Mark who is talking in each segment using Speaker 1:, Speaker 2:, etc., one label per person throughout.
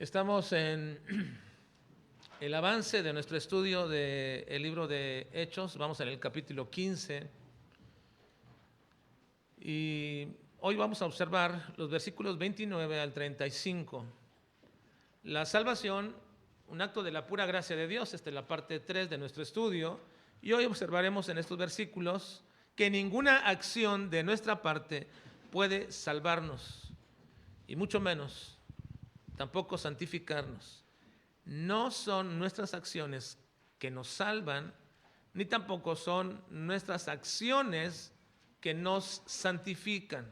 Speaker 1: Estamos en el avance de nuestro estudio del libro de Hechos. Vamos en el capítulo 15 y hoy vamos a observar los versículos 29 al 35. La salvación, un acto de la pura gracia de Dios. Esta es la parte 3 de nuestro estudio y hoy observaremos en estos versículos que ninguna acción de nuestra parte puede salvarnos y mucho menos tampoco santificarnos. No son nuestras acciones que nos salvan, ni tampoco son nuestras acciones que nos santifican.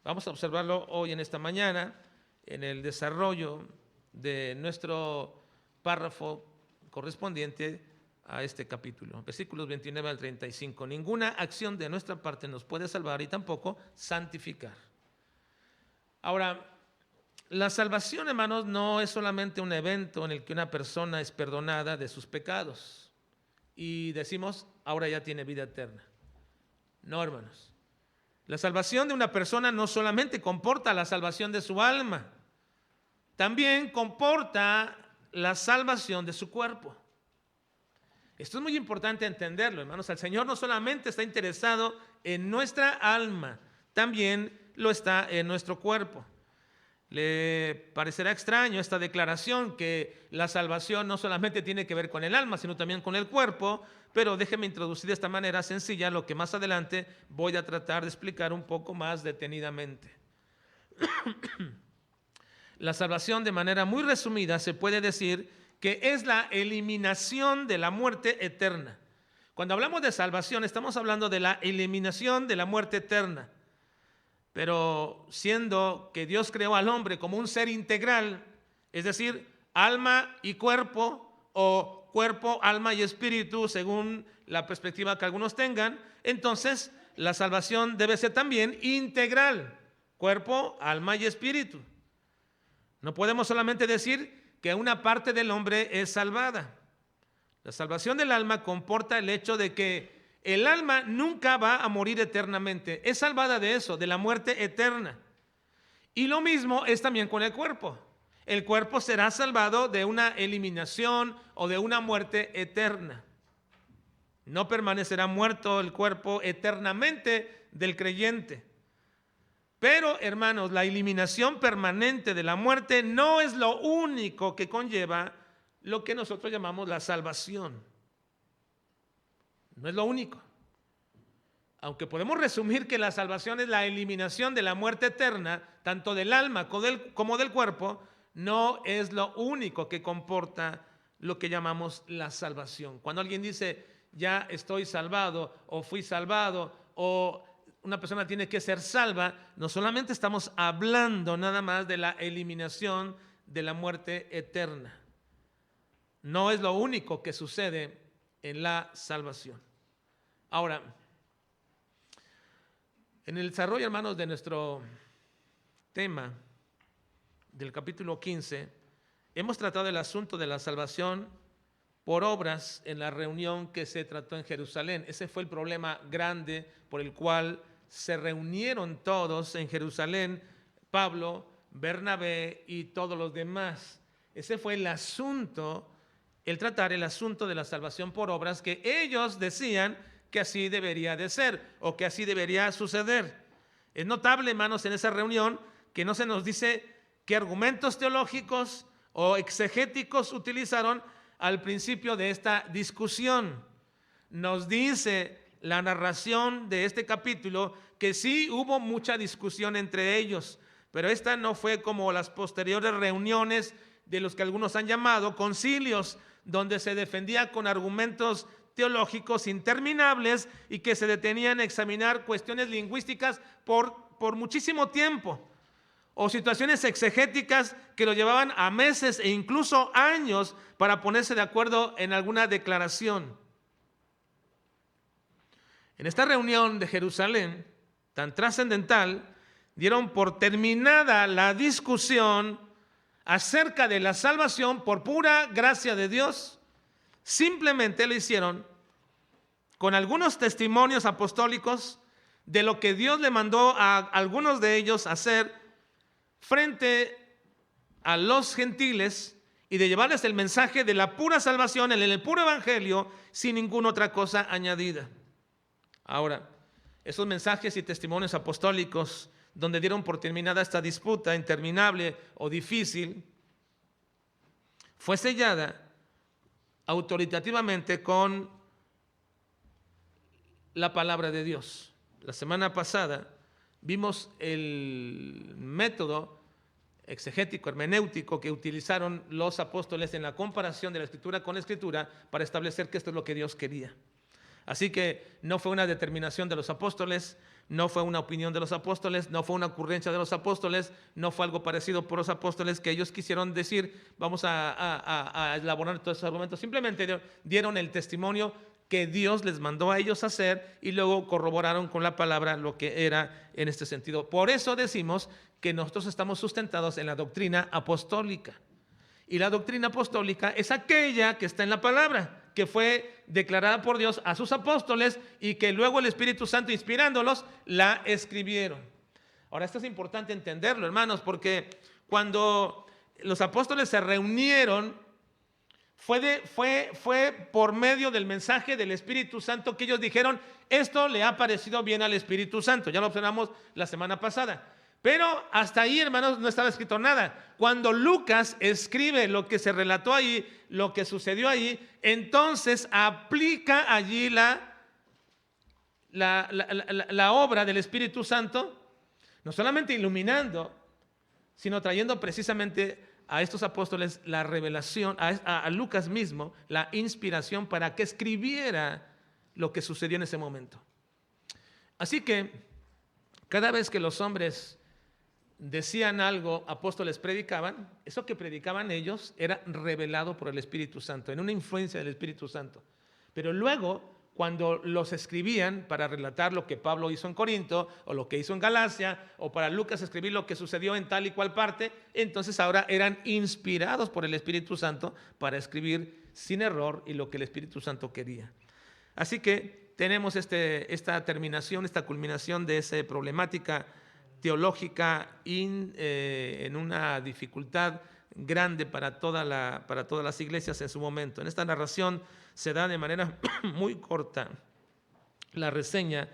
Speaker 1: Vamos a observarlo hoy en esta mañana, en el desarrollo de nuestro párrafo correspondiente a este capítulo. Versículos 29 al 35. Ninguna acción de nuestra parte nos puede salvar y tampoco santificar. Ahora, la salvación, hermanos, no es solamente un evento en el que una persona es perdonada de sus pecados y decimos, ahora ya tiene vida eterna. No, hermanos. La salvación de una persona no solamente comporta la salvación de su alma, también comporta la salvación de su cuerpo. Esto es muy importante entenderlo, hermanos. El Señor no solamente está interesado en nuestra alma, también lo está en nuestro cuerpo. Le parecerá extraño esta declaración que la salvación no solamente tiene que ver con el alma, sino también con el cuerpo, pero déjeme introducir de esta manera sencilla lo que más adelante voy a tratar de explicar un poco más detenidamente. La salvación, de manera muy resumida, se puede decir que es la eliminación de la muerte eterna. Cuando hablamos de salvación, estamos hablando de la eliminación de la muerte eterna. Pero siendo que Dios creó al hombre como un ser integral, es decir, alma y cuerpo, o cuerpo, alma y espíritu, según la perspectiva que algunos tengan, entonces la salvación debe ser también integral, cuerpo, alma y espíritu. No podemos solamente decir que una parte del hombre es salvada. La salvación del alma comporta el hecho de que el alma nunca va a morir eternamente. Es salvada de eso, de la muerte eterna. Y lo mismo es también con el cuerpo. El cuerpo será salvado de una eliminación o de una muerte eterna. No permanecerá muerto el cuerpo eternamente del creyente. Pero, hermanos, la eliminación permanente de la muerte no es lo único que conlleva lo que nosotros llamamos la salvación. No es lo único. Aunque podemos resumir que la salvación es la eliminación de la muerte eterna, tanto del alma como del cuerpo, no es lo único que comporta lo que llamamos la salvación. Cuando alguien dice, ya estoy salvado, o fui salvado, o una persona tiene que ser salva, no solamente estamos hablando nada más de la eliminación de la muerte eterna. No es lo único que sucede en la salvación. Ahora, en el desarrollo, hermanos, de nuestro tema del capítulo 15, hemos tratado el asunto de la salvación por obras en la reunión que se trató en Jerusalén. Ese fue el problema grande por el cual se reunieron todos en Jerusalén, Pablo, Bernabé y todos los demás. Ese fue el asunto, el tratar el asunto de la salvación por obras, que ellos decían que así debería de ser o que así debería suceder. Es notable, hermanos, en esa reunión que no se nos dice qué argumentos teológicos o exegéticos utilizaron al principio de esta discusión. Nos dice la narración de este capítulo que sí hubo mucha discusión entre ellos, pero esta no fue como las posteriores reuniones de los que algunos han llamado concilios, donde se defendía con argumentos teológicos interminables y que se detenían a examinar cuestiones lingüísticas por muchísimo tiempo, o situaciones exegéticas que lo llevaban a meses e incluso años para ponerse de acuerdo en alguna declaración. En esta reunión de Jerusalén, tan trascendental, dieron por terminada la discusión acerca de la salvación por pura gracia de Dios. Simplemente lo hicieron con algunos testimonios apostólicos de lo que Dios le mandó a algunos de ellos hacer frente a los gentiles y de llevarles el mensaje de la pura salvación, en el puro evangelio, sin ninguna otra cosa añadida. Ahora, esos mensajes y testimonios apostólicos, donde dieron por terminada esta disputa interminable o difícil, fue sellada autoritativamente con la palabra de Dios. La semana pasada vimos el método exegético, hermenéutico que utilizaron los apóstoles en la comparación de la Escritura con la Escritura para establecer que esto es lo que Dios quería. Así que no fue una determinación de los apóstoles, no fue una opinión de los apóstoles, no fue una ocurrencia de los apóstoles, no fue algo parecido por los apóstoles que ellos quisieron decir, vamos a elaborar todos esos argumentos. Simplemente dieron el testimonio que Dios les mandó a ellos hacer y luego corroboraron con la palabra lo que era en este sentido. Por eso decimos que nosotros estamos sustentados en la doctrina apostólica. Y la doctrina apostólica es aquella que está en la palabra, que fue declarada por Dios a sus apóstoles y que luego el Espíritu Santo, inspirándolos, la escribieron. Ahora, esto es importante entenderlo, hermanos, porque cuando los apóstoles se reunieron, fue por medio del mensaje del Espíritu Santo que ellos dijeron, esto le ha parecido bien al Espíritu Santo. Ya lo observamos la semana pasada. Pero hasta ahí, hermanos, no estaba escrito nada. Cuando Lucas escribe lo que se relató ahí, lo que sucedió ahí, entonces aplica allí la obra del Espíritu Santo, no solamente iluminando, sino trayendo precisamente a estos apóstoles la revelación, a Lucas mismo, la inspiración para que escribiera lo que sucedió en ese momento. Así que cada vez que los hombres decían algo, apóstoles predicaban, eso que predicaban ellos era revelado por el Espíritu Santo, en una influencia del Espíritu Santo. Pero luego, cuando los escribían para relatar lo que Pablo hizo en Corinto, o lo que hizo en Galacia, o para Lucas escribir lo que sucedió en tal y cual parte, entonces ahora eran inspirados por el Espíritu Santo para escribir sin error y lo que el Espíritu Santo quería. Así que tenemos esta terminación, esta culminación de esa problemática teológica en una dificultad grande para todas las iglesias en su momento. En esta narración se da de manera muy corta la reseña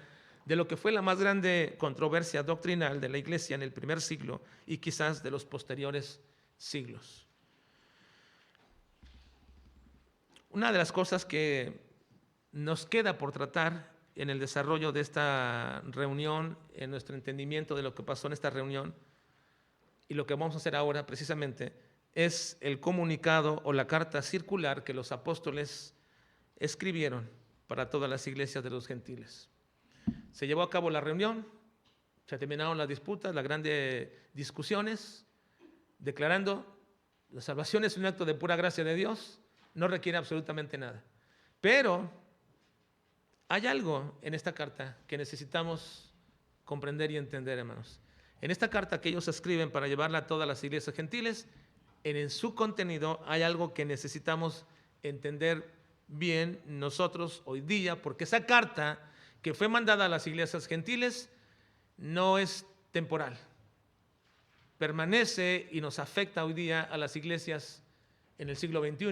Speaker 1: de lo que fue la más grande controversia doctrinal de la iglesia en el primer siglo y quizás de los posteriores siglos. Una de las cosas que nos queda por tratar en el desarrollo de esta reunión, en nuestro entendimiento de lo que pasó en esta reunión y lo que vamos a hacer ahora precisamente es el comunicado o la carta circular que los apóstoles escribieron para todas las iglesias de los gentiles. Se llevó a cabo la reunión, se terminaron las disputas, las grandes discusiones, declarando la salvación es un acto de pura gracia de Dios, no requiere absolutamente nada. Pero hay algo en esta carta que necesitamos comprender y entender, hermanos. En esta carta que ellos escriben para llevarla a todas las iglesias gentiles, en su contenido hay algo que necesitamos entender bien nosotros hoy día, porque esa carta que fue mandada a las iglesias gentiles no es temporal. Permanece y nos afecta hoy día a las iglesias en el siglo XXI,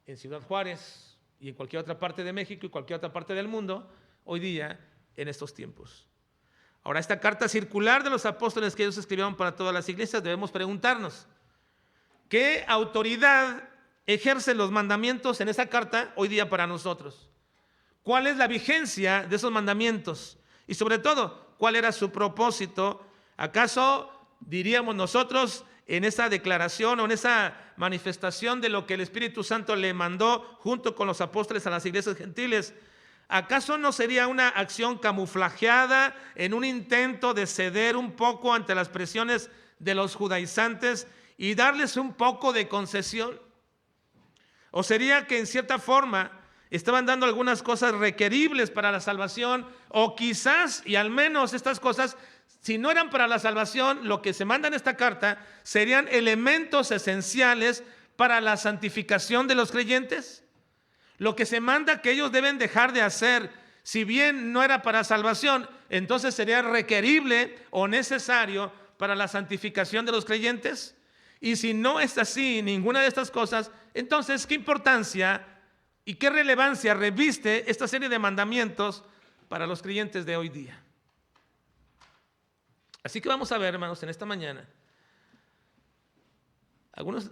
Speaker 1: en Ciudad Juárez, y en cualquier otra parte de México y cualquier otra parte del mundo, hoy día, en estos tiempos. Ahora, esta carta circular de los apóstoles que ellos escribieron para todas las iglesias, debemos preguntarnos, ¿qué autoridad ejercen los mandamientos en esa carta hoy día para nosotros? ¿Cuál es la vigencia de esos mandamientos? Y sobre todo, ¿cuál era su propósito? ¿Acaso diríamos nosotros en esa declaración o en esa manifestación de lo que el Espíritu Santo le mandó junto con los apóstoles a las iglesias gentiles, ¿acaso no sería una acción camuflajeada en un intento de ceder un poco ante las presiones de los judaizantes y darles un poco de concesión? ¿O sería que en cierta forma estaban dando algunas cosas requeribles para la salvación, o quizás, y al menos estas cosas, si no eran para la salvación, lo que se manda en esta carta serían elementos esenciales para la santificación de los creyentes? Lo que se manda que ellos deben dejar de hacer, si bien no era para salvación, entonces sería requerible o necesario para la santificación de los creyentes. Y si no es así, ninguna de estas cosas, entonces, ¿qué importancia y qué relevancia reviste esta serie de mandamientos para los creyentes de hoy día? Así que vamos a ver, hermanos, en esta mañana,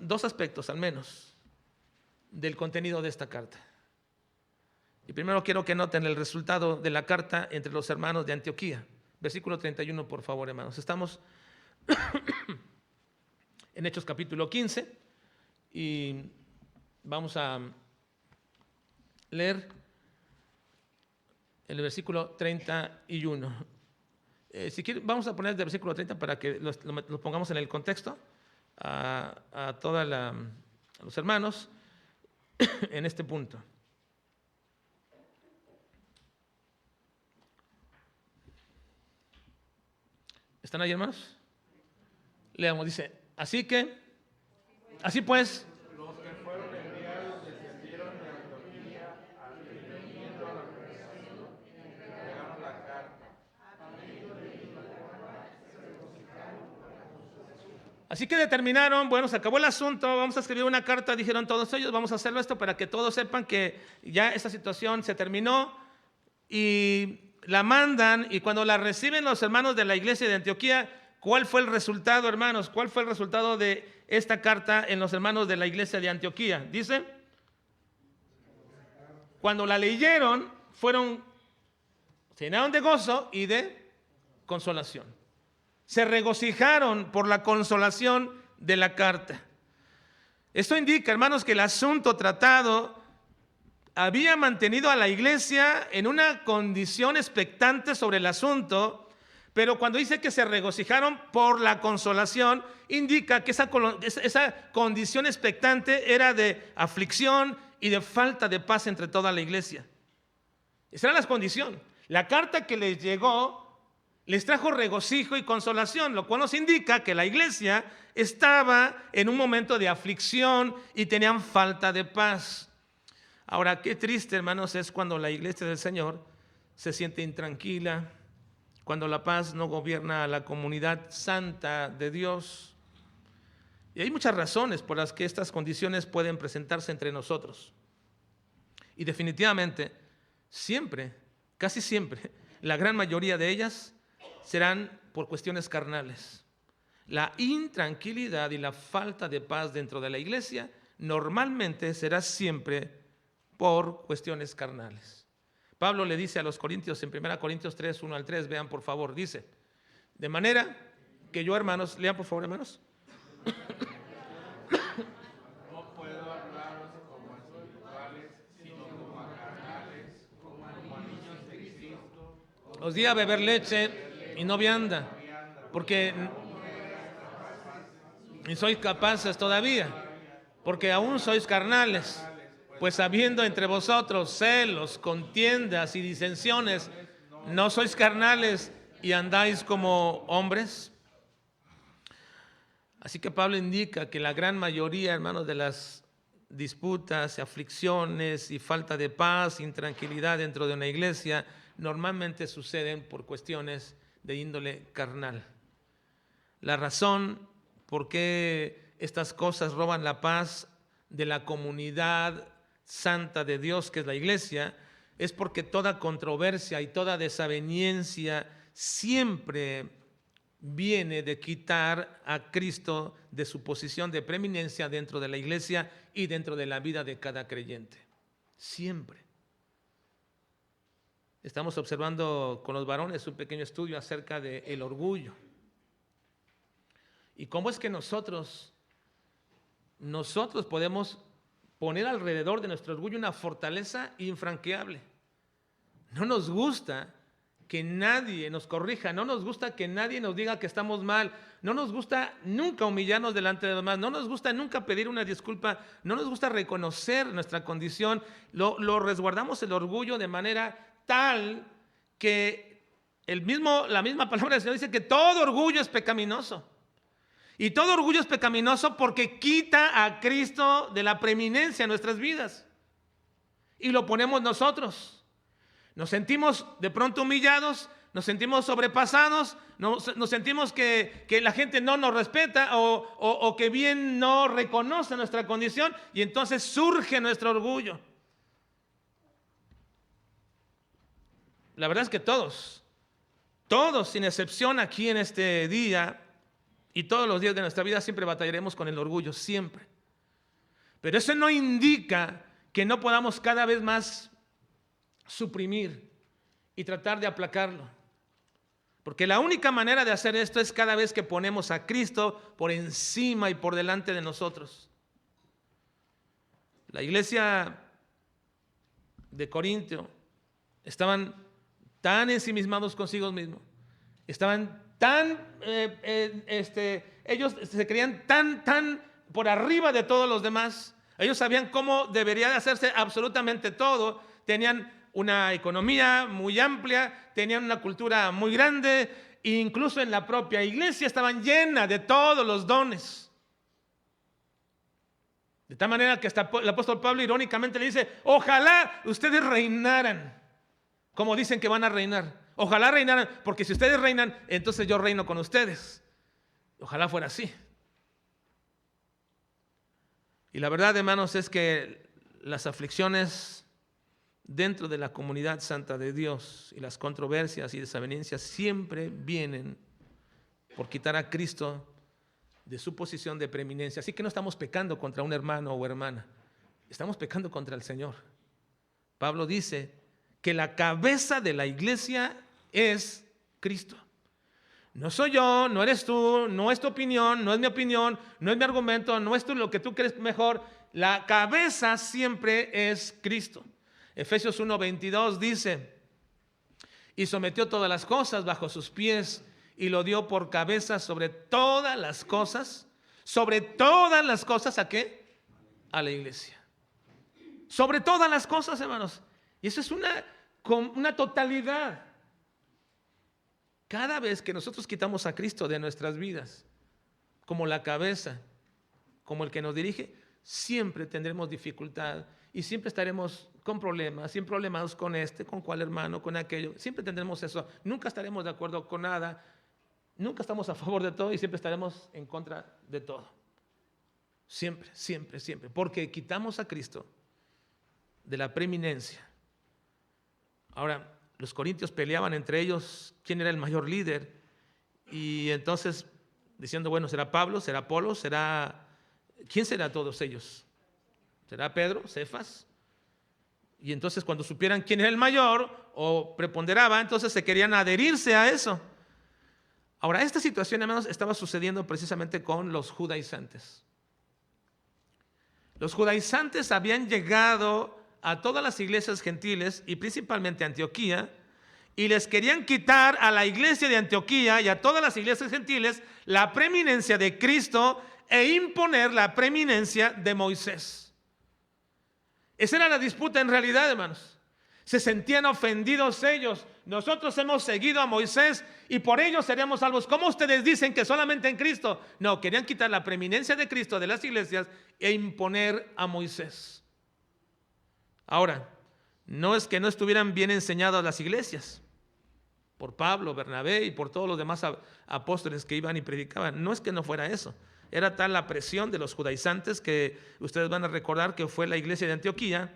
Speaker 1: dos aspectos al menos del contenido de esta carta. Y primero quiero que noten el resultado de la carta entre los hermanos de Antioquía. Versículo 31, por favor, hermanos. Estamos en Hechos capítulo 15 y vamos a leer el versículo 31. Si quieren, vamos a poner el versículo 30 para que lo pongamos en el contexto a los hermanos en este punto. ¿Están ahí, hermanos? Leamos, dice, así pues,
Speaker 2: Los que fueron enviados descendieron de Antioquía teniendo la predicación, entregaron la carta.
Speaker 1: así que determinaron, bueno, se acabó el asunto, vamos a escribir una carta, dijeron todos ellos, vamos a hacerlo esto para que todos sepan que ya esta situación se terminó, y la mandan, y cuando la reciben los hermanos de la iglesia de Antioquía, ¿cuál fue el resultado, hermanos? ¿Cuál fue el resultado de esta carta en los hermanos de la iglesia de Antioquía? Dice, cuando la leyeron, se llenaron de gozo y de consolación. Se regocijaron por la consolación de la carta. Esto indica, hermanos, que el asunto tratado había mantenido a la iglesia en una condición expectante sobre el asunto, pero cuando dice que se regocijaron por la consolación, indica que esa condición expectante era de aflicción y de falta de paz entre toda la iglesia. Esa era la condición. La carta que les llegó les trajo regocijo y consolación, lo cual nos indica que la iglesia estaba en un momento de aflicción y tenían falta de paz. Ahora, qué triste, hermanos, es cuando la iglesia del Señor se siente intranquila, cuando la paz no gobierna a la comunidad santa de Dios. Y hay muchas razones por las que estas condiciones pueden presentarse entre nosotros. Y definitivamente, siempre, casi siempre, la gran mayoría de ellas serán por cuestiones carnales. La intranquilidad y la falta de paz dentro de la iglesia normalmente será siempre por cuestiones carnales. Pablo le dice a los corintios en 1 Corintios 3, 1 al 3, vean por favor, dice, de manera que yo, hermanos, lean por favor, hermanos.
Speaker 2: No puedo hablaros como espirituales, sino como a carnales, como a niños de Cristo.
Speaker 1: Os di a beber leche y no vianda, porque ni sois capaces todavía, porque aún sois carnales. Pues habiendo entre vosotros celos, contiendas y disensiones, ¿no sois carnales y andáis como hombres? Así que Pablo indica que la gran mayoría, hermanos, de las disputas, aflicciones y falta de paz, intranquilidad dentro de una iglesia, normalmente suceden por cuestiones de índole carnal. La razón por qué estas cosas roban la paz de la comunidad santa de Dios, que es la iglesia, es porque toda controversia y toda desaveniencia siempre viene de quitar a Cristo de su posición de preeminencia dentro de la iglesia y dentro de la vida de cada creyente. Siempre. Estamos observando con los varones un pequeño estudio acerca del orgullo. Y cómo es que nosotros podemos poner alrededor de nuestro orgullo una fortaleza infranqueable. No nos gusta que nadie nos corrija, no nos gusta que nadie nos diga que estamos mal, no nos gusta nunca humillarnos delante de los demás, no nos gusta nunca pedir una disculpa, no nos gusta reconocer nuestra condición, lo resguardamos el orgullo de manera tal que la misma palabra del Señor dice que todo orgullo es pecaminoso. Y todo orgullo es pecaminoso porque quita a Cristo de la preeminencia en nuestras vidas. Y lo ponemos nosotros. Nos sentimos de pronto humillados nos sentimos sobrepasados, nos sentimos que la gente no nos respeta o que bien no reconoce nuestra condición, y entonces surge nuestro orgullo. La verdad es que todos sin excepción aquí en este día y todos los días de nuestra vida siempre batallaremos con el orgullo, siempre. Pero eso no indica que no podamos cada vez más suprimir y tratar de aplacarlo. Porque la única manera de hacer esto es cada vez que ponemos a Cristo por encima y por delante de nosotros. La iglesia de Corintio estaban tan ensimismados consigo mismos, estaban tan, ellos se creían tan por arriba de todos los demás. Ellos sabían cómo debería de hacerse absolutamente todo. Tenían una economía muy amplia, tenían una cultura muy grande, e incluso en la propia iglesia estaban llena de todos los dones. De tal manera que hasta el apóstol Pablo irónicamente le dice: ojalá ustedes reinaran como dicen que van a reinar. Ojalá reinaran, porque si ustedes reinan, entonces yo reino con ustedes. Ojalá fuera así. Y la verdad, hermanos, es que las aflicciones dentro de la comunidad santa de Dios y las controversias y desavenencias siempre vienen por quitar a Cristo de su posición de preeminencia. Así que no estamos pecando contra un hermano o hermana, estamos pecando contra el Señor. Pablo dice que la cabeza de la iglesia es Cristo. No soy yo, no eres tú, no es tu opinión, no es mi opinión, no es mi argumento, no es tú lo que tú crees mejor. La cabeza siempre es Cristo. Efesios 1:22 dice: y sometió todas las cosas bajo sus pies y lo dio por cabeza sobre todas las cosas. ¿Sobre todas las cosas a qué? A la iglesia. Sobre todas las cosas, hermanos. Y eso es una totalidad. Cada vez que nosotros quitamos a Cristo de nuestras vidas, como la cabeza, como el que nos dirige, siempre tendremos dificultad y siempre estaremos con problemas, sin problemas con con cuál hermano, con aquello. Siempre tendremos eso. Nunca estaremos de acuerdo con nada. Nunca estamos a favor de todo y siempre estaremos en contra de todo. Siempre, siempre, siempre. Porque quitamos a Cristo de la preeminencia. Ahora, los corintios peleaban entre ellos quién era el mayor líder, y entonces diciendo: bueno, ¿será Pablo? ¿Será Apolo? ¿Quién será todos ellos? ¿Será Pedro? ¿Cefas? Y entonces cuando supieran quién era el mayor o preponderaba, entonces se querían adherirse a eso. Ahora, esta situación, hermanos, estaba sucediendo precisamente con los judaizantes. Los judaizantes habían llegado a todas las iglesias gentiles y principalmente a Antioquía, y les querían quitar a la iglesia de Antioquía y a todas las iglesias gentiles la preeminencia de Cristo e imponer la preeminencia de Moisés. Esa era la disputa en realidad, hermanos. Se sentían ofendidos ellos. Nosotros hemos seguido a Moisés y por ello seríamos salvos. ¿Cómo ustedes dicen que solamente en Cristo? No, querían quitar la preeminencia de Cristo de las iglesias e imponer a Moisés. Ahora, no es que no estuvieran bien enseñadas las iglesias por Pablo, Bernabé y por todos los demás apóstoles que iban y predicaban. No es que no fuera eso. Era tal la presión de los judaizantes que ustedes van a recordar que fue la iglesia de Antioquía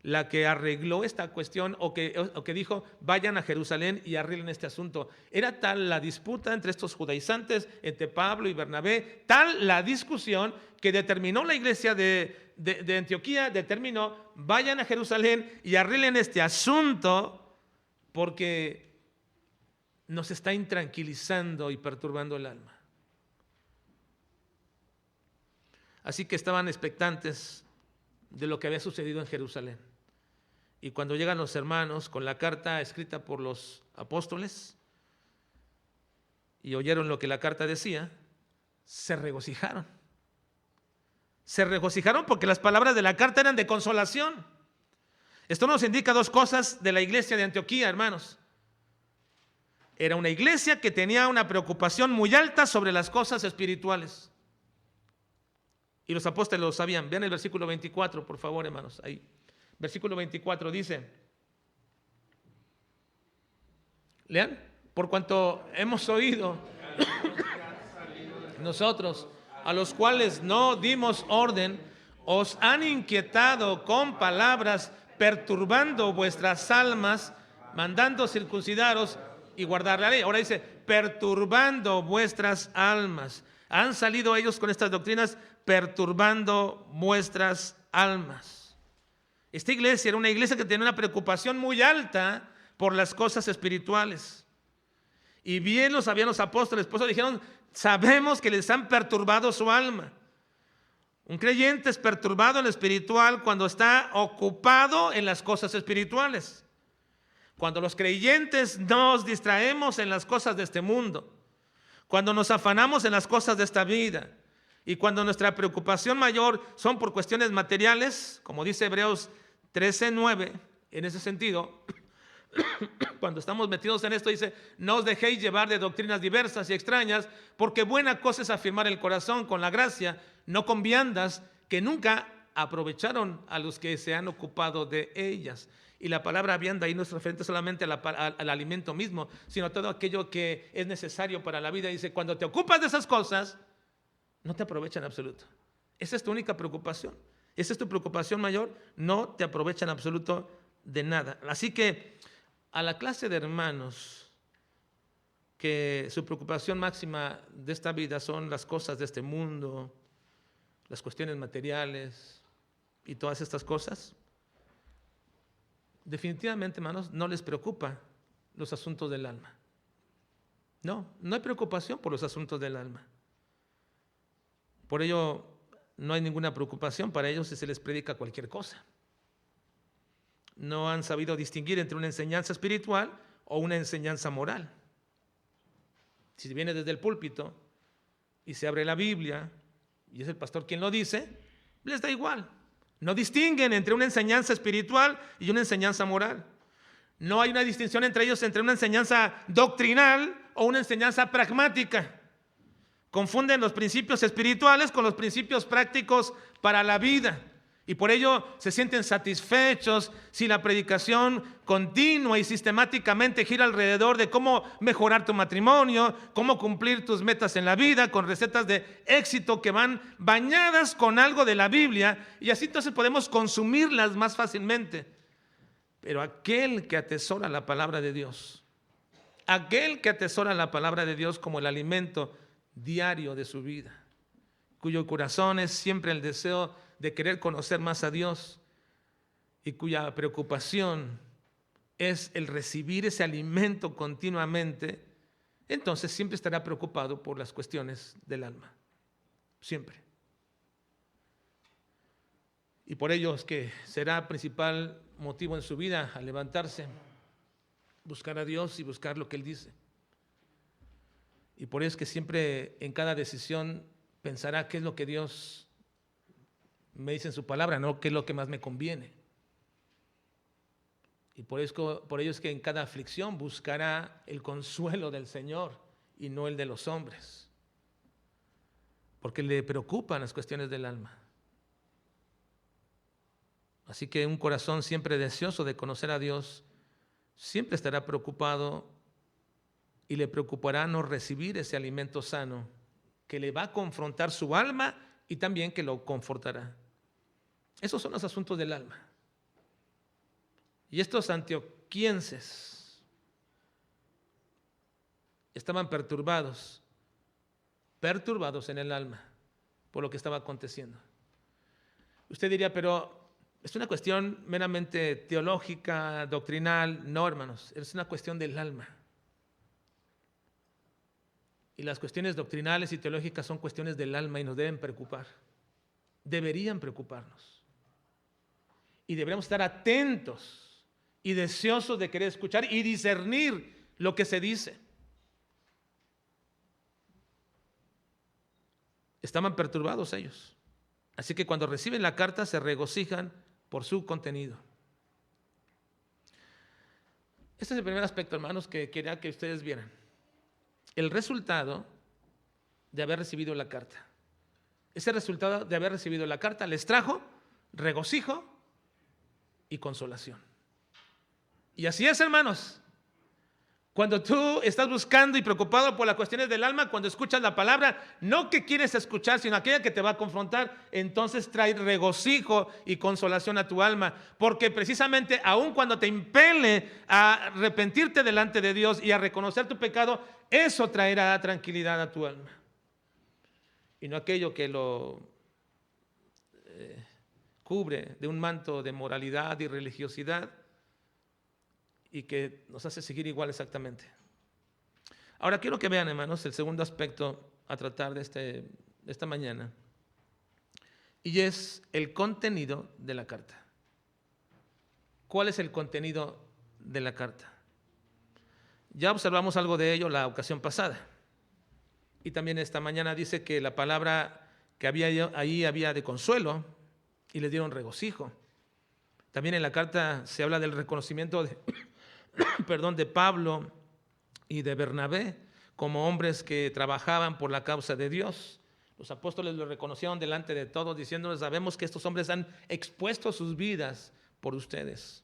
Speaker 1: la que arregló esta cuestión o que dijo: vayan a Jerusalén y arreglen este asunto. Era tal la disputa entre estos judaizantes, entre Pablo y Bernabé, tal la discusión que determinó la iglesia de Antioquía, determinó: vayan a Jerusalén y arreglen este asunto porque nos está intranquilizando y perturbando el alma. Así que estaban expectantes de lo que había sucedido en Jerusalén. Y cuando llegan los hermanos con la carta escrita por los apóstoles y oyeron lo que la carta decía, se regocijaron. Se regocijaron porque las palabras de la carta eran de consolación. Esto nos indica dos cosas de la iglesia de Antioquía, hermanos. Era una iglesia que tenía una preocupación muy alta sobre las cosas espirituales. Y los apóstoles lo sabían. Vean el versículo 24, por favor, hermanos. Ahí. Versículo 24 dice. Lean. por cuanto hemos oído nosotros, a los cuales no dimos orden, os han inquietado con palabras, perturbando vuestras almas, mandando circuncidaros y guardar la ley. Ahora dice, perturbando vuestras almas. Han salido ellos con estas doctrinas, perturbando vuestras almas. Esta iglesia era una iglesia que tenía una preocupación muy alta por las cosas espirituales. Y bien lo sabían los apóstoles, por eso dijeron, sabemos que les han perturbado su alma. Un creyente es perturbado en lo espiritual cuando está ocupado en las cosas espirituales. Cuando los creyentes nos distraemos en las cosas de este mundo, cuando nos afanamos en las cosas de esta vida y cuando nuestra preocupación mayor son por cuestiones materiales, como dice Hebreos 13:9, en ese sentido, cuando estamos metidos en esto dice, no os dejéis llevar de doctrinas diversas y extrañas, porque buena cosa es afirmar el corazón con la gracia, no con viandas que nunca aprovecharon a los que se han ocupado de ellas. Y la palabra vianda ahí no es referente solamente al alimento mismo, sino a todo aquello que es necesario para la vida. Dice, cuando te ocupas de esas cosas, no te aprovechan en absoluto. Esa es tu única preocupación. Esa es tu preocupación mayor, no te aprovechan en absoluto de nada. Así que a la clase de hermanos que su preocupación máxima de esta vida son las cosas de este mundo, las cuestiones materiales y todas estas cosas, definitivamente, hermanos, no les preocupa los asuntos del alma. No hay preocupación por los asuntos del alma. Por ello, no hay ninguna preocupación para ellos si se les predica cualquier cosa. No han sabido distinguir entre una enseñanza espiritual o una enseñanza moral. Si viene desde el púlpito y se abre la Biblia y es el pastor quien lo dice, les da igual. No distinguen entre una enseñanza espiritual y una enseñanza moral. No hay una distinción entre ellos entre una enseñanza doctrinal o una enseñanza pragmática. Confunden los principios espirituales con los principios prácticos para la vida. Y por ello se sienten satisfechos si la predicación continua y sistemáticamente gira alrededor de cómo mejorar tu matrimonio, cómo cumplir tus metas en la vida, con recetas de éxito que van bañadas con algo de la Biblia, y así entonces podemos consumirlas más fácilmente. Pero aquel que atesora la palabra de Dios, aquel que atesora la palabra de Dios como el alimento diario de su vida, cuyo corazón es siempre el deseo de querer conocer más a Dios y cuya preocupación es el recibir ese alimento continuamente, entonces siempre estará preocupado por las cuestiones del alma. Siempre. Y por ello es que será principal motivo en su vida al levantarse, buscar a Dios y buscar lo que Él dice. Y por eso es que siempre en cada decisión pensará qué es lo que Dios me dice en su palabra, no qué es lo que más me conviene. Y por ello es que en cada aflicción buscará el consuelo del Señor y no el de los hombres, porque le preocupan las cuestiones del alma. Así que un corazón siempre deseoso de conocer a Dios siempre estará preocupado y le preocupará no recibir ese alimento sano que le va a confrontar su alma y también que lo confortará. Esos son los asuntos del alma. Y estos antioquienses estaban perturbados en el alma por lo que estaba aconteciendo. Usted diría, pero es una cuestión meramente teológica, doctrinal. No, hermanos, es una cuestión del alma. Y las cuestiones doctrinales y teológicas son cuestiones del alma y nos deben preocupar. Deberían preocuparnos. Y deberíamos estar atentos y deseosos de querer escuchar y discernir lo que se dice. Estaban perturbados ellos. Así que cuando reciben la carta se regocijan por su contenido. Este es el primer aspecto, hermanos, que quería que ustedes vieran. El resultado de haber recibido la carta. Ese resultado de haber recibido la carta les trajo regocijo y consolación. Y así es, hermanos. Cuando tú estás buscando y preocupado por las cuestiones del alma, cuando escuchas la palabra, no que quieres escuchar, sino aquella que te va a confrontar, entonces trae regocijo y consolación a tu alma. Porque precisamente aun cuando te impele a arrepentirte delante de Dios y a reconocer tu pecado, eso traerá tranquilidad a tu alma. Y no aquello que lo cubre de un manto de moralidad y religiosidad, y que nos hace seguir igual exactamente. Ahora quiero que vean, hermanos, el segundo aspecto a tratar de esta mañana, y es el contenido de la carta. ¿Cuál es el contenido de la carta? Ya observamos algo de ello la ocasión pasada, y también esta mañana dice que la palabra que había ahí había de consuelo y les dieron regocijo. También en la carta se habla del reconocimiento de Pablo y de Bernabé como hombres que trabajaban por la causa de Dios. Los apóstoles lo reconocieron delante de todos, diciéndoles: sabemos que estos hombres han expuesto sus vidas por ustedes.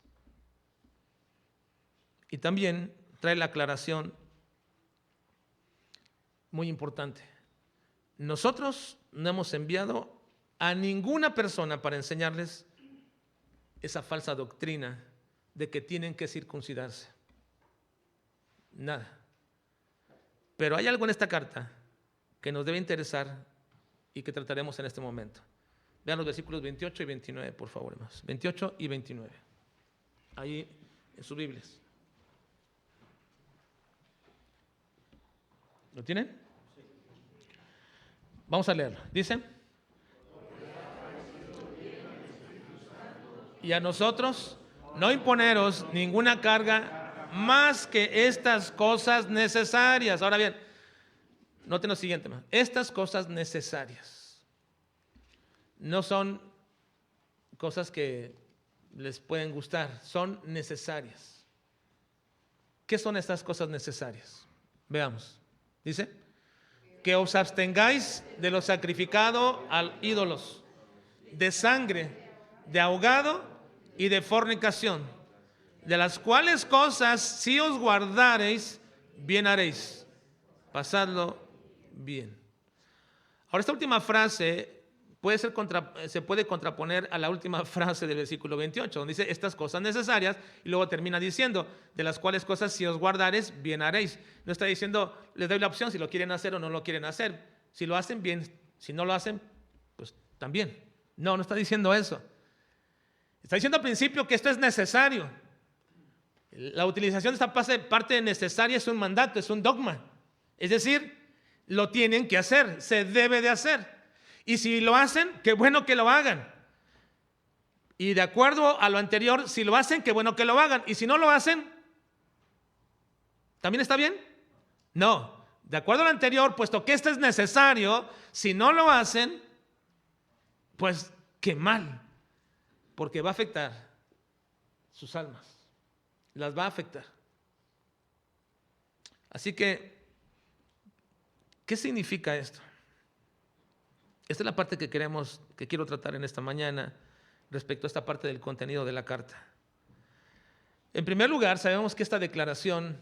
Speaker 1: Y también trae la aclaración muy importante: nosotros no hemos enviado a ninguna persona para enseñarles esa falsa doctrina de que tienen que circuncidarse. Nada. Pero hay algo en esta carta que nos debe interesar y que trataremos en este momento. Vean los versículos 28 y 29, por favor, hermanos. 28 y 29. Ahí en sus Biblias. ¿Lo tienen? Vamos a leerlo. Dice: y a nosotros no imponeros ninguna carga más que estas cosas necesarias. Ahora bien, noten lo siguiente, hermano. Estas cosas necesarias no son cosas que les pueden gustar, son necesarias. ¿Qué son estas cosas necesarias? Veamos. Dice: que os abstengáis de lo sacrificado a ídolos, de sangre, de ahogado y de fornicación, de las cuales cosas si os guardareis, bien haréis. Pasadlo bien. Ahora, esta última frase se puede contraponer a la última frase del versículo 28, donde dice estas cosas necesarias, y luego termina diciendo, de las cuales cosas si os guardareis, bien haréis. No está diciendo, les doy la opción si lo quieren hacer o no lo quieren hacer. Si lo hacen, bien; si no lo hacen, pues también. No está diciendo eso. Está diciendo al principio que esto es necesario. La utilización de esta parte necesaria es un mandato, es un dogma. Es decir, lo tienen que hacer, se debe de hacer. Y si lo hacen, qué bueno que lo hagan. Y de acuerdo a lo anterior, si lo hacen, qué bueno que lo hagan. Y si no lo hacen, ¿también está bien? No. De acuerdo a lo anterior, puesto que esto es necesario, si no lo hacen, pues qué mal. Porque va a afectar sus almas. Las va a afectar. Así que, ¿qué significa esto? Esta es la parte que quiero tratar en esta mañana respecto a esta parte del contenido de la carta. En primer lugar, sabemos que esta declaración,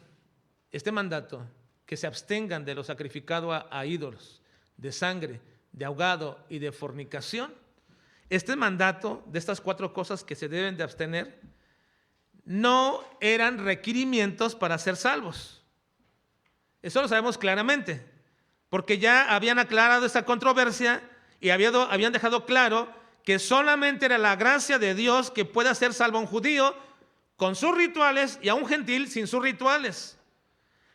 Speaker 1: este mandato, que se abstengan de lo sacrificado a ídolos, de sangre, de ahogado y de fornicación, este mandato de estas 4 cosas que se deben de abstener no eran requerimientos para ser salvos. Eso lo sabemos claramente, porque ya habían aclarado esta controversia y habían dejado claro que solamente era la gracia de Dios que puede hacer salvo a un judío con sus rituales y a un gentil sin sus rituales.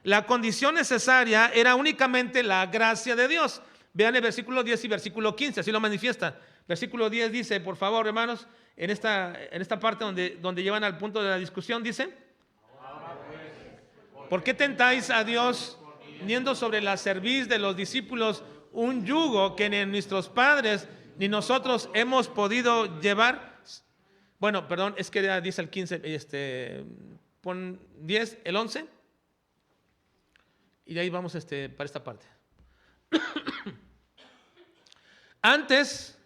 Speaker 1: La condición necesaria era únicamente la gracia de Dios. Vean el versículo 10 y versículo 15, así lo manifiesta. Versículo 10 dice, por favor, hermanos, en esta parte donde llevan al punto de la discusión, dice: ¿por qué tentáis a Dios poniendo sobre la cerviz de los discípulos un yugo que ni nuestros padres ni nosotros hemos podido llevar? Bueno, perdón, es que dice el 15, pon 10, el 11, y de ahí vamos para esta parte. Antes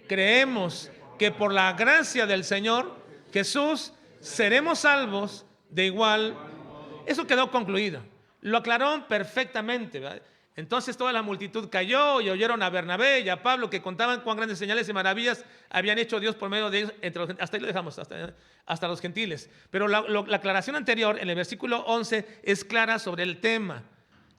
Speaker 1: creemos que por la gracia del Señor Jesús seremos salvos de igual Eso quedó concluido. Lo aclaró perfectamente, ¿verdad? Entonces toda la multitud cayó y oyeron a Bernabé y a Pablo que contaban cuán grandes señales y maravillas habían hecho Dios por medio de ellos. Hasta ahí lo dejamos, hasta los gentiles. Pero la aclaración anterior en el versículo 11 es clara sobre el tema.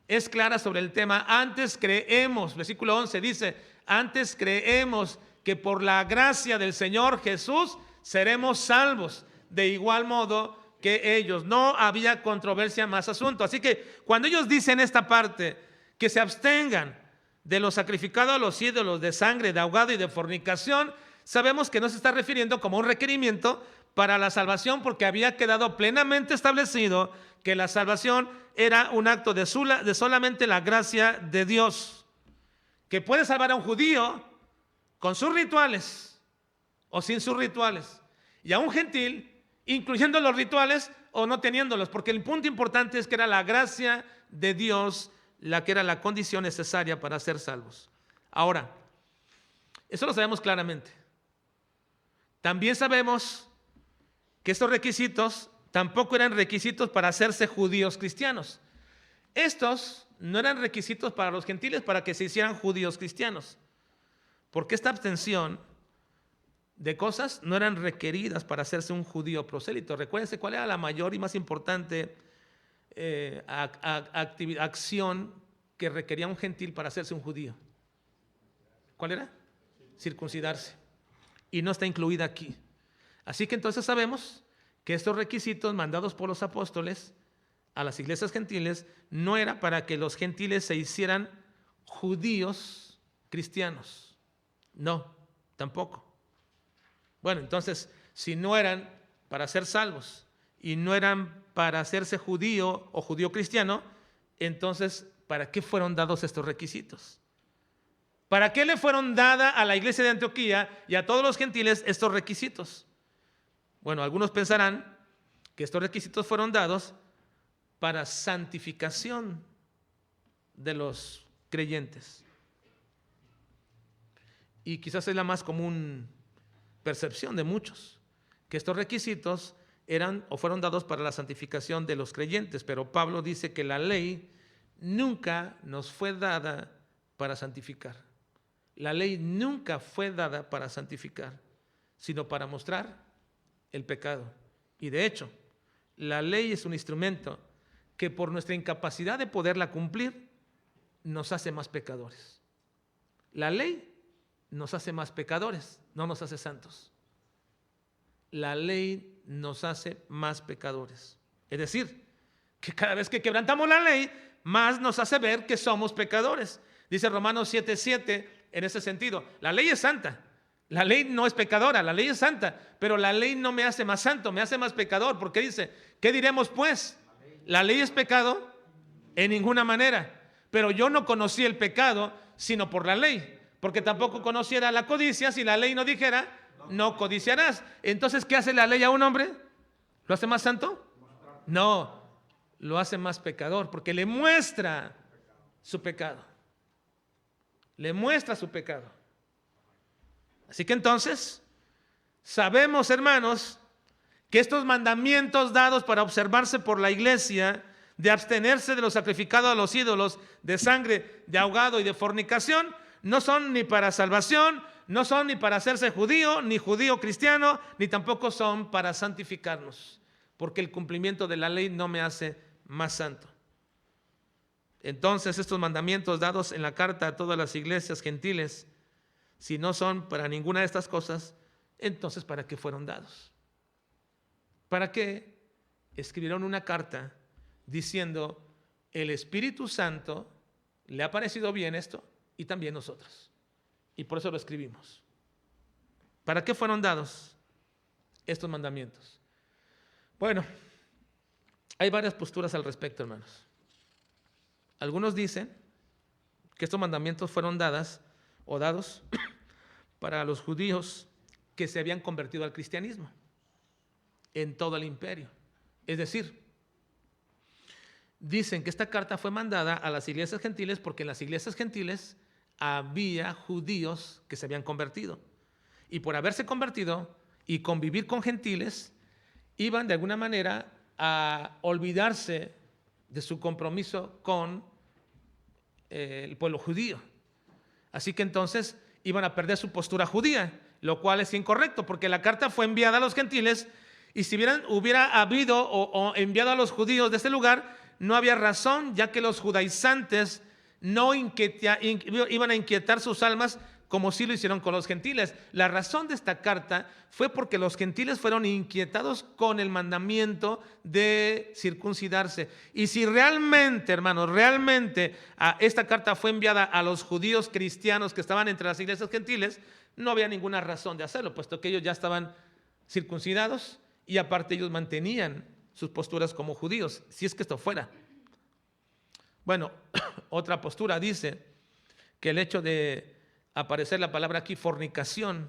Speaker 1: Es clara sobre el tema. Antes creemos, versículo 11 dice, antes creemos que por la gracia del Señor Jesús seremos salvos. De igual modo que ellos. No había controversia más asunto. Así que cuando ellos dicen esta parte, que se abstengan de lo sacrificado a los ídolos, de sangre, de ahogado y de fornicación, sabemos que no se está refiriendo como un requerimiento para la salvación, porque había quedado plenamente establecido que la salvación era un acto de solamente la gracia de Dios, que puede salvar a un judío con sus rituales o sin sus rituales, y a un gentil incluyendo los rituales o no teniéndolos, porque el punto importante es que era la gracia de Dios la que era la condición necesaria para ser salvos. Ahora, eso lo sabemos claramente. También sabemos que estos requisitos tampoco eran requisitos para hacerse judíos cristianos. Estos no eran requisitos para los gentiles para que se hicieran judíos cristianos, porque esta abstención de cosas no eran requeridas para hacerse un judío prosélito. Recuérdense cuál era la mayor y más importante acción que requería un gentil para hacerse un judío. ¿Cuál era? Circuncidarse. Y no está incluida aquí. Así que entonces sabemos que estos requisitos mandados por los apóstoles a las iglesias gentiles no era para que los gentiles se hicieran judíos cristianos. No, tampoco. Bueno, entonces, si no eran para ser salvos y no eran para hacerse judío o judío cristiano, entonces, ¿para qué fueron dados estos requisitos? ¿Para qué le fueron dadas a la iglesia de Antioquía y a todos los gentiles estos requisitos? Bueno, algunos pensarán que estos requisitos fueron dados para santificación de los creyentes. Y quizás es la más común percepción de muchos, que estos requisitos eran o fueron dados para la santificación de los creyentes, pero Pablo dice que la ley nunca nos fue dada para santificar. La ley nunca fue dada para santificar, sino para mostrar el pecado. Y de hecho, la ley es un instrumento que por nuestra incapacidad de poderla cumplir, nos hace más pecadores. La ley nos hace más pecadores, no nos hace santos. La ley nos hace más pecadores. Es decir, que cada vez que quebrantamos la ley, más nos hace ver que somos pecadores. Dice Romanos 7:7 en ese sentido. La ley es santa. La ley no es pecadora, la ley es santa, pero la ley no me hace más santo, me hace más pecador, porque dice, ¿qué diremos pues? ¿La ley es pecado? En ninguna manera. Pero yo no conocí el pecado sino por la ley, porque tampoco conociera la codicia si la ley no dijera, no codiciarás. Entonces, ¿qué hace la ley a un hombre? ¿Lo hace más santo? No, lo hace más pecador, porque le muestra su pecado. Le muestra su pecado. Así que entonces, sabemos, hermanos, que estos mandamientos dados para observarse por la iglesia, de abstenerse de lo sacrificado a los ídolos, de sangre, de ahogado y de fornicación, no son ni para salvación, no son ni para hacerse judío, ni judío cristiano, ni tampoco son para santificarnos, porque el cumplimiento de la ley no me hace más santo. Entonces, estos mandamientos dados en la carta a todas las iglesias gentiles, si no son para ninguna de estas cosas, entonces ¿para qué fueron dados? ¿Para qué escribieron una carta diciendo, el Espíritu Santo le ha parecido bien esto y también nosotros? Y por eso lo escribimos. ¿Para qué fueron dados estos mandamientos? Bueno, hay varias posturas al respecto, hermanos. Algunos dicen que estos mandamientos fueron dados para los judíos que se habían convertido al cristianismo en todo el imperio. Es decir, dicen que esta carta fue mandada a las iglesias gentiles porque en las iglesias gentiles había judíos que se habían convertido. Y por haberse convertido y convivir con gentiles, iban de alguna manera a olvidarse de su compromiso con el pueblo judío. Así que entonces iban a perder su postura judía, lo cual es incorrecto, porque la carta fue enviada a los gentiles, y si hubiera habido o enviado a los judíos de ese lugar, no había razón, ya que los judaizantes no iban a inquietar sus almas como sí lo hicieron con los gentiles. La razón de esta carta fue porque los gentiles fueron inquietados con el mandamiento de circuncidarse. Y si realmente, hermanos, realmente esta carta fue enviada a los judíos cristianos que estaban entre las iglesias gentiles, no había ninguna razón de hacerlo, puesto que ellos ya estaban circuncidados y aparte ellos mantenían sus posturas como judíos, si es que esto fuera. Bueno, otra postura dice que el hecho de aparecer la palabra aquí, fornicación,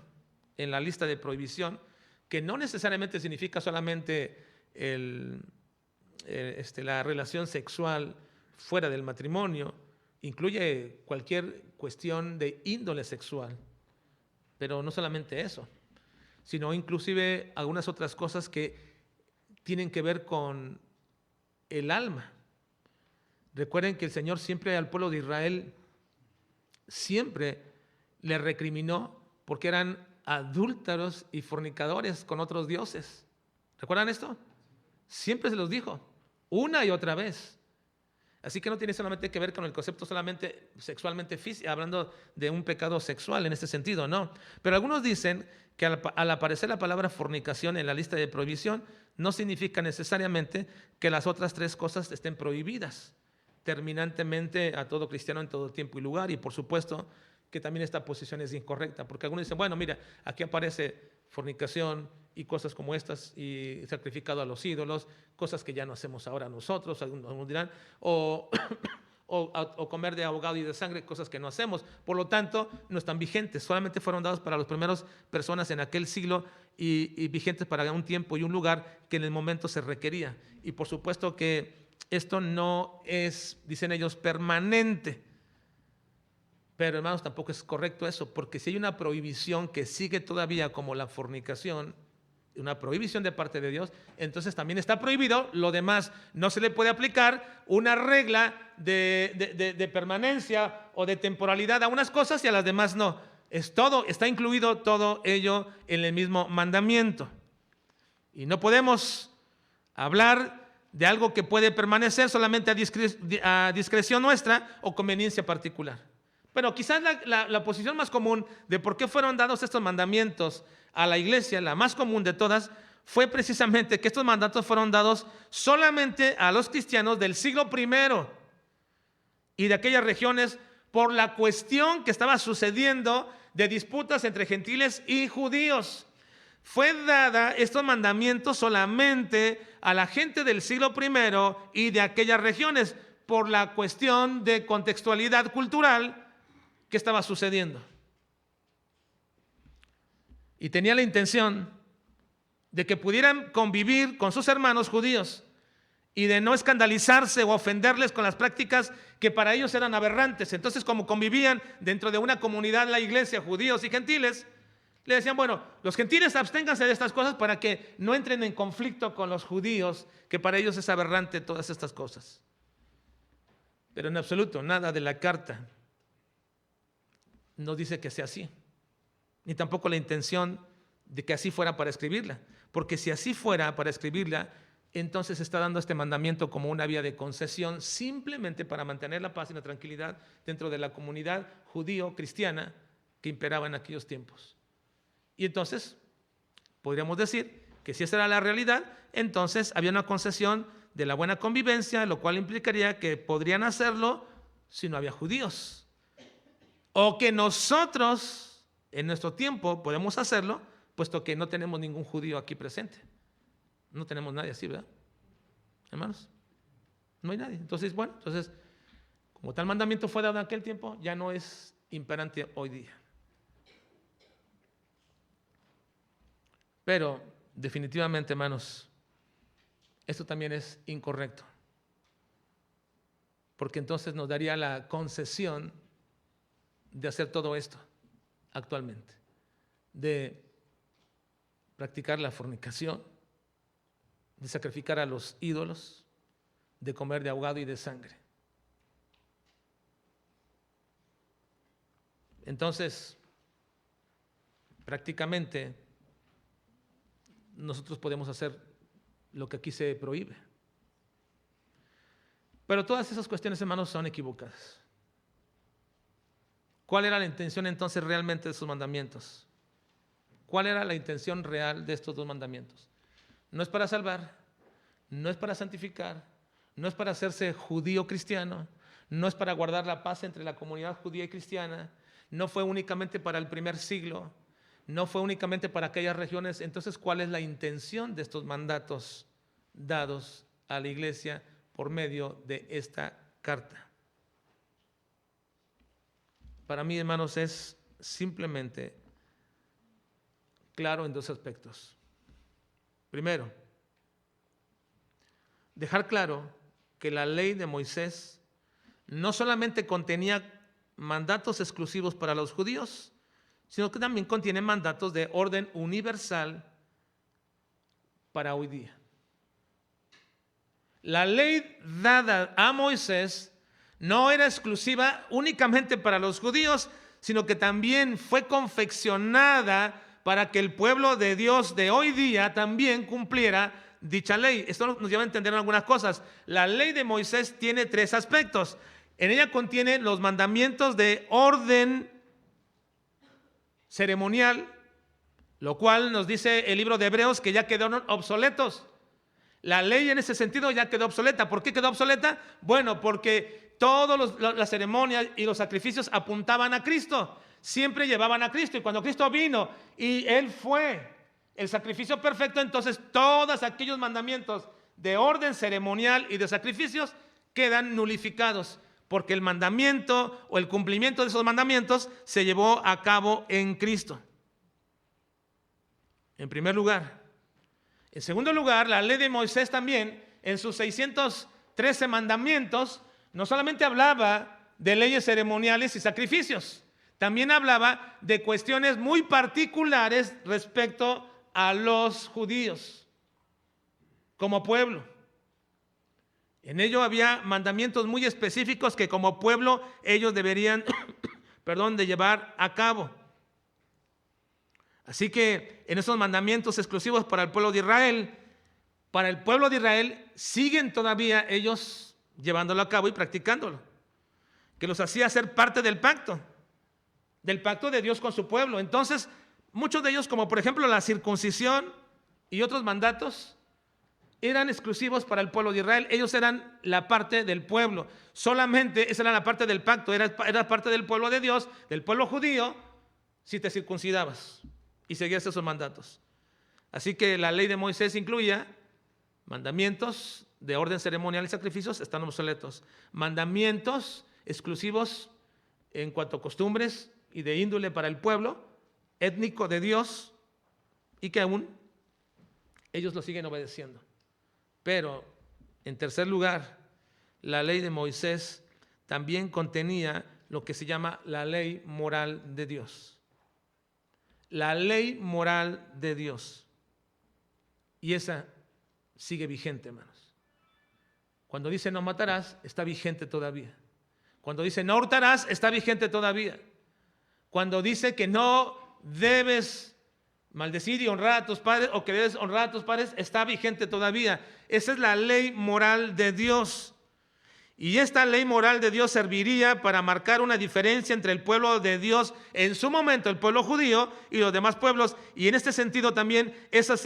Speaker 1: en la lista de prohibición, que no necesariamente significa solamente la relación sexual fuera del matrimonio, incluye cualquier cuestión de índole sexual, pero no solamente eso, sino inclusive algunas otras cosas que tienen que ver con el alma. Recuerden que el Señor siempre al pueblo de Israel siempre le recriminó porque eran adúlteros y fornicadores con otros dioses. ¿Recuerdan esto? Siempre se los dijo, una y otra vez. Así que no tiene solamente que ver con el concepto solamente sexualmente físico, hablando de un pecado sexual en este sentido, no. Pero algunos dicen que al aparecer la palabra fornicación en la lista de prohibición, no significa necesariamente que las otras tres cosas estén prohibidas terminantemente a todo cristiano en todo tiempo y lugar. Y por supuesto que también esta posición es incorrecta, porque algunos dicen, bueno, mira, aquí aparece fornicación y cosas como estas, y sacrificado a los ídolos, cosas que ya no hacemos ahora nosotros, algunos dirán, o comer de ahogado y de sangre, cosas que no hacemos. Por lo tanto, no están vigentes, solamente fueron dados para las primeras personas en aquel siglo y vigentes para un tiempo y un lugar que en el momento se requería. Y por supuesto que esto no es, dicen ellos, permanente. Pero hermanos, tampoco es correcto eso, porque si hay una prohibición que sigue todavía como la fornicación, una prohibición de parte de Dios, entonces también está prohibido lo demás. No se le puede aplicar una regla de permanencia o de temporalidad a unas cosas y a las demás no. Está incluido todo ello en el mismo mandamiento. Y no podemos hablar de algo que puede permanecer solamente a discreción nuestra o conveniencia particular. Bueno, quizás la posición más común de por qué fueron dados estos mandamientos a la iglesia, la más común de todas, fue precisamente que estos mandatos fueron dados solamente a los cristianos del siglo I y de aquellas regiones por la cuestión que estaba sucediendo de disputas entre gentiles y judíos. Fue dada estos mandamientos solamente a la gente del siglo I y de aquellas regiones por la cuestión de contextualidad cultural que estaba sucediendo. Y tenía la intención de que pudieran convivir con sus hermanos judíos y de no escandalizarse o ofenderles con las prácticas que para ellos eran aberrantes. Entonces, como convivían dentro de una comunidad, la iglesia, judíos y gentiles, le decían, bueno, los gentiles absténganse de estas cosas para que no entren en conflicto con los judíos, que para ellos es aberrante todas estas cosas. Pero en absoluto, nada de la carta no dice que sea así, ni tampoco la intención de que así fuera para escribirla, porque si así fuera para escribirla, entonces está dando este mandamiento como una vía de concesión simplemente para mantener la paz y la tranquilidad dentro de la comunidad judío-cristiana que imperaba en aquellos tiempos. Y entonces podríamos decir que si esa era la realidad, entonces había una concesión de la buena convivencia, lo cual implicaría que podrían hacerlo si no había judíos. O que nosotros, en nuestro tiempo, podemos hacerlo, puesto que no tenemos ningún judío aquí presente. No tenemos nadie así, ¿verdad? Hermanos, no hay nadie. Entonces, bueno, como tal mandamiento fue dado en aquel tiempo, ya no es imperante hoy día. Pero, definitivamente, hermanos, esto también es incorrecto. Porque entonces nos daría la concesión de hacer todo esto actualmente, de practicar la fornicación, de sacrificar a los ídolos, de comer de ahogado y de sangre. Entonces, prácticamente, nosotros podemos hacer lo que aquí se prohíbe. Pero todas esas cuestiones, hermanos, son equivocadas. ¿Cuál era la intención entonces realmente de esos mandamientos? ¿Cuál era la intención real de estos dos mandamientos? No es para salvar, no es para santificar, no es para hacerse judío cristiano, no es para guardar la paz entre la comunidad judía y cristiana, no fue únicamente para el primer siglo, no fue únicamente para aquellas regiones. Entonces, ¿cuál es la intención de estos mandatos dados a la iglesia por medio de esta carta? Para mí, hermanos, es simplemente claro en dos aspectos. Primero, dejar claro que la ley de Moisés no solamente contenía mandatos exclusivos para los judíos, sino que también contiene mandatos de orden universal para hoy día. La ley dada a Moisés no era exclusiva únicamente para los judíos, sino que también fue confeccionada para que el pueblo de Dios de hoy día también cumpliera dicha ley. Esto nos lleva a entender algunas cosas. La ley de Moisés tiene tres aspectos. En ella contiene los mandamientos de orden ceremonial, lo cual nos dice el libro de Hebreos que ya quedaron obsoletos. La ley en ese sentido ya quedó obsoleta. ¿Por qué quedó obsoleta? Bueno, porque todas las ceremonias y los sacrificios apuntaban a Cristo. Siempre llevaban a Cristo. Y cuando Cristo vino y Él fue el sacrificio perfecto, entonces todos aquellos mandamientos de orden ceremonial y de sacrificios quedan nulificados, porque el mandamiento o el cumplimiento de esos mandamientos se llevó a cabo en Cristo. En primer lugar. En segundo lugar, la ley de Moisés también, en sus 613 mandamientos, no solamente hablaba de leyes ceremoniales y sacrificios, también hablaba de cuestiones muy particulares respecto a los judíos como pueblo. En ello había mandamientos muy específicos que como pueblo ellos deberían de llevar a cabo. Así que en esos mandamientos exclusivos para el pueblo de Israel, siguen todavía ellos llevándolo a cabo y practicándolo, que los hacía ser parte del pacto de Dios con su pueblo. Entonces, muchos de ellos, como por ejemplo la circuncisión y otros mandatos, eran exclusivos para el pueblo de Israel. Ellos eran la parte del pueblo. Solamente esa era la parte del pacto, era parte del pueblo de Dios, del pueblo judío, si te circuncidabas y seguías esos mandatos. Así que la ley de Moisés incluía mandamientos de orden ceremonial y sacrificios, están obsoletos. Mandamientos exclusivos en cuanto a costumbres y de índole para el pueblo étnico de Dios, y que aún ellos lo siguen obedeciendo. Pero, en tercer lugar, la ley de Moisés también contenía lo que se llama la ley moral de Dios. La ley moral de Dios. Y esa sigue vigente, hermanos. Cuando dice no matarás, está vigente todavía. Cuando dice no hurtarás, está vigente todavía. Cuando dice que no debes maldecir y honrar a tus padres, o que debes honrar a tus padres, está vigente todavía. Esa es la ley moral de Dios. Y esta ley moral de Dios serviría para marcar una diferencia entre el pueblo de Dios en su momento, el pueblo judío, y los demás pueblos. Y en este sentido también esas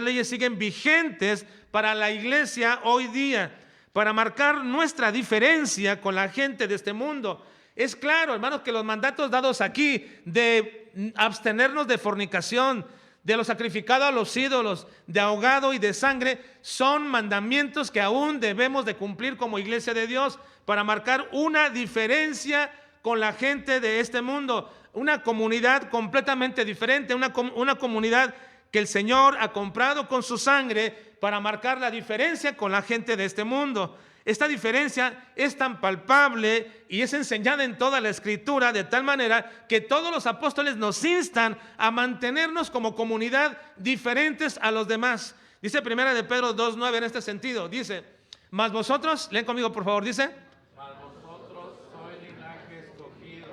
Speaker 1: leyes siguen vigentes para la iglesia hoy día, para marcar nuestra diferencia con la gente de este mundo. Es claro, hermanos, que los mandatos dados aquí de abstenernos de fornicación, de lo sacrificado a los ídolos, de ahogado y de sangre, son mandamientos que aún debemos de cumplir como iglesia de Dios para marcar una diferencia con la gente de este mundo, una comunidad completamente diferente, una comunidad que el Señor ha comprado con su sangre para marcar la diferencia con la gente de este mundo. Esta diferencia es tan palpable y es enseñada en toda la Escritura, de tal manera que todos los apóstoles nos instan a mantenernos como comunidad diferentes a los demás. Dice 1 de Pedro 2:9 en este sentido. Dice, mas vosotros, leen conmigo por favor, dice.
Speaker 2: Mas vosotros sois linaje escogido,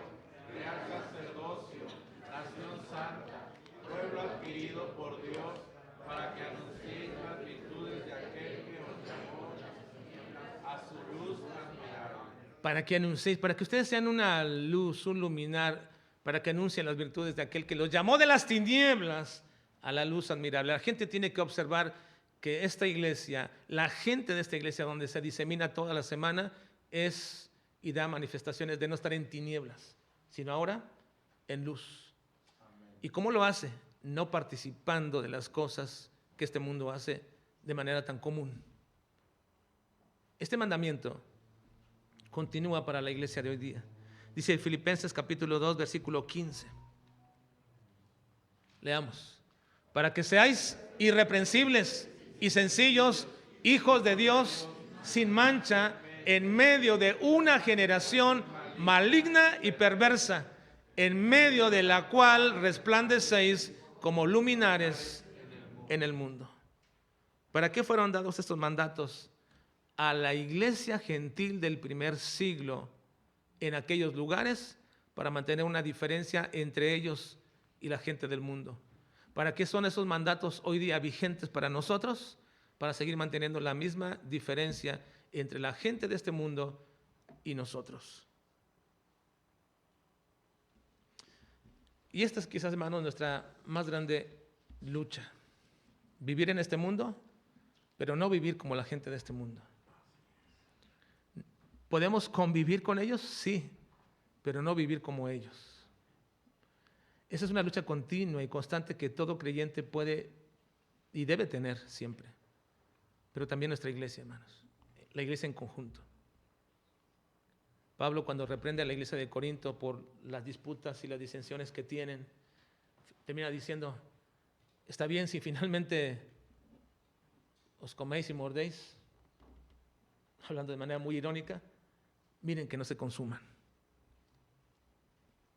Speaker 2: real sacerdocio, nación santa, pueblo adquirido por Dios, para que anunciéis las virtudes de aquel que os llamó a su luz admirable.
Speaker 1: Para que anunciéis, para que ustedes sean una luz, un luminar, para que anuncien las virtudes de aquel que los llamó de las tinieblas a la luz admirable. La gente tiene que observar que esta iglesia, la gente de esta iglesia donde se disemina toda la semana, es y da manifestaciones de no estar en tinieblas, sino ahora en luz. ¿Y cómo lo hace? No participando de las cosas que este mundo hace de manera tan común. Este mandamiento continúa para la iglesia de hoy día. Dice en Filipenses capítulo 2, versículo 15. Leamos. Para que seáis irreprensibles y sencillos, hijos de Dios, sin mancha, en medio de una generación maligna y perversa, en medio de la cual resplandecéis como luminares en el mundo. ¿Para qué fueron dados estos mandatos a la iglesia gentil del primer siglo en aquellos lugares? Para mantener una diferencia entre ellos y la gente del mundo. ¿Para qué son esos mandatos hoy día vigentes para nosotros? Para seguir manteniendo la misma diferencia entre la gente de este mundo y nosotros. Y esta es quizás, hermanos, nuestra más grande lucha. Vivir en este mundo, pero no vivir como la gente de este mundo. ¿Podemos convivir con ellos? Sí, pero no vivir como ellos. Esa es una lucha continua y constante que todo creyente puede y debe tener siempre. Pero también nuestra iglesia, hermanos. La iglesia en conjunto. Pablo, cuando reprende a la iglesia de Corinto por las disputas y las disensiones que tienen, termina diciendo, está bien si finalmente os coméis y mordéis, hablando de manera muy irónica, miren que no se consuman.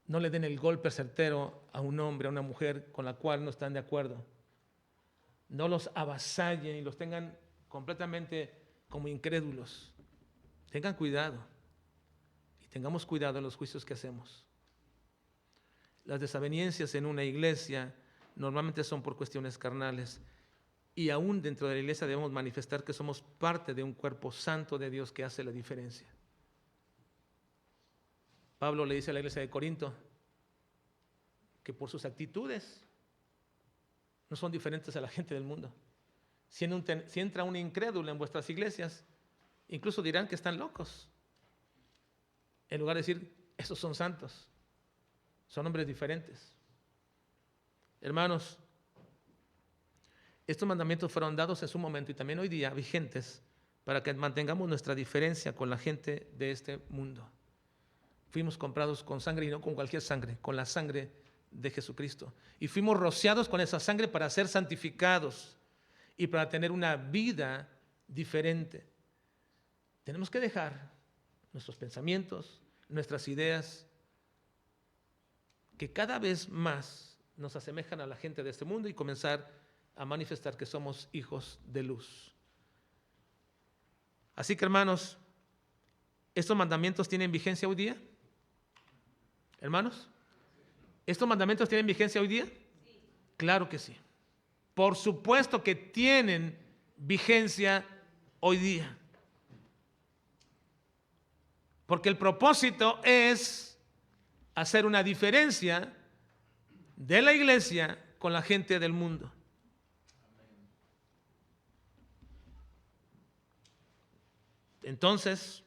Speaker 1: No le den el golpe certero a un hombre, a una mujer con la cual no están de acuerdo. No los avasallen y los tengan completamente como incrédulos. Tengan cuidado y tengamos cuidado en los juicios que hacemos. Las desavenencias en una iglesia normalmente son por cuestiones carnales y aún dentro de la iglesia debemos manifestar que somos parte de un cuerpo santo de Dios que hace la diferencia. Pablo le dice a la iglesia de Corinto que por sus actitudes no son diferentes a la gente del mundo. Si entra un incrédulo en vuestras iglesias, incluso dirán que están locos. En lugar de decir, esos son santos, son hombres diferentes. Hermanos, estos mandamientos fueron dados en su momento y también hoy día vigentes para que mantengamos nuestra diferencia con la gente de este mundo. Fuimos comprados con sangre y no con cualquier sangre, con la sangre de Jesucristo. Y fuimos rociados con esa sangre para ser santificados y para tener una vida diferente. Tenemos que dejar nuestros pensamientos, nuestras ideas, que cada vez más nos asemejan a la gente de este mundo y comenzar a manifestar que somos hijos de luz. Así que, hermanos, ¿estos mandamientos tienen vigencia hoy día? Hermanos, ¿estos mandamientos tienen vigencia hoy día? Sí. Claro que sí. Por supuesto que tienen vigencia hoy día. Porque el propósito es hacer una diferencia de la iglesia con la gente del mundo. Entonces,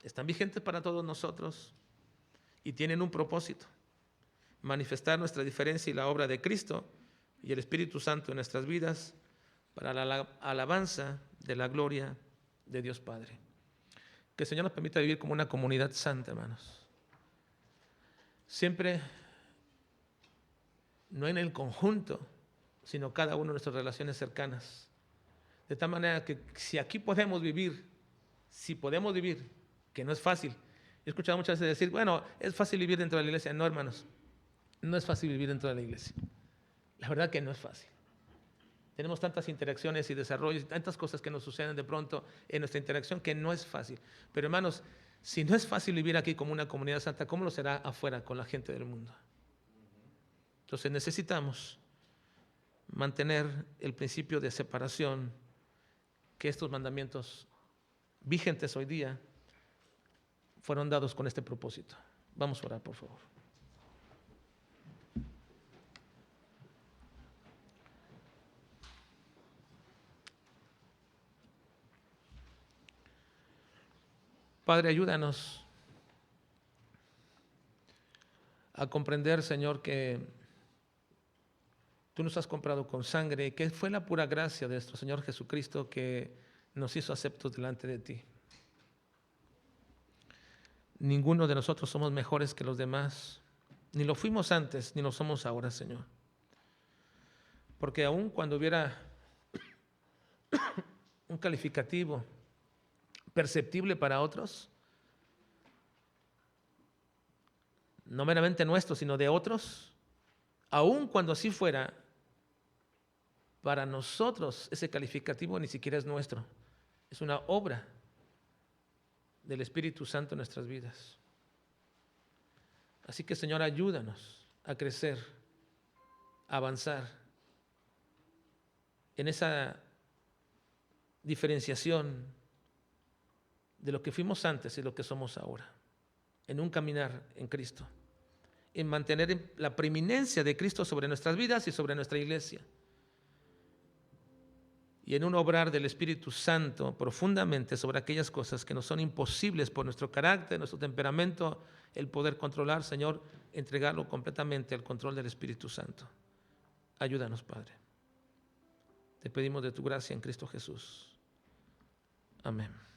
Speaker 1: están vigentes para todos nosotros y tienen un propósito: manifestar nuestra diferencia y la obra de Cristo y el Espíritu Santo en nuestras vidas para la alabanza de la gloria de Dios Padre. Que el Señor nos permita vivir como una comunidad santa, hermanos. Siempre, no en el conjunto, sino cada uno de nuestras relaciones cercanas. De tal manera que si aquí podemos vivir, que no es fácil. He escuchado muchas veces decir, bueno, es fácil vivir dentro de la iglesia. No, hermanos, no es fácil vivir dentro de la iglesia. La verdad que no es fácil. Tenemos tantas interacciones y desarrollos, tantas cosas que nos suceden de pronto en nuestra interacción que no es fácil. Pero hermanos, si no es fácil vivir aquí como una comunidad santa, ¿cómo lo será afuera con la gente del mundo? Entonces necesitamos mantener el principio de separación, que estos mandamientos vigentes hoy día fueron dados con este propósito. Vamos a orar, por favor. Padre, ayúdanos a comprender, Señor, que tú nos has comprado con sangre y que fue la pura gracia de nuestro Señor Jesucristo que nos hizo aceptos delante de ti. Ninguno de nosotros somos mejores que los demás, ni lo fuimos antes, ni lo somos ahora, Señor. Porque aun cuando hubiera un calificativo perceptible para otros, no meramente nuestro, sino de otros, aun cuando así fuera, para nosotros ese calificativo ni siquiera es nuestro, es una obra del Espíritu Santo en nuestras vidas. Así que, Señor, ayúdanos a crecer, a avanzar en esa diferenciación de lo que fuimos antes y lo que somos ahora, en un caminar en Cristo, en mantener la preeminencia de Cristo sobre nuestras vidas y sobre nuestra iglesia, y en un obrar del Espíritu Santo profundamente sobre aquellas cosas que nos son imposibles por nuestro carácter, nuestro temperamento, el poder controlar, Señor, entregarlo completamente al control del Espíritu Santo. Ayúdanos, Padre. Te pedimos de tu gracia en Cristo Jesús. Amén.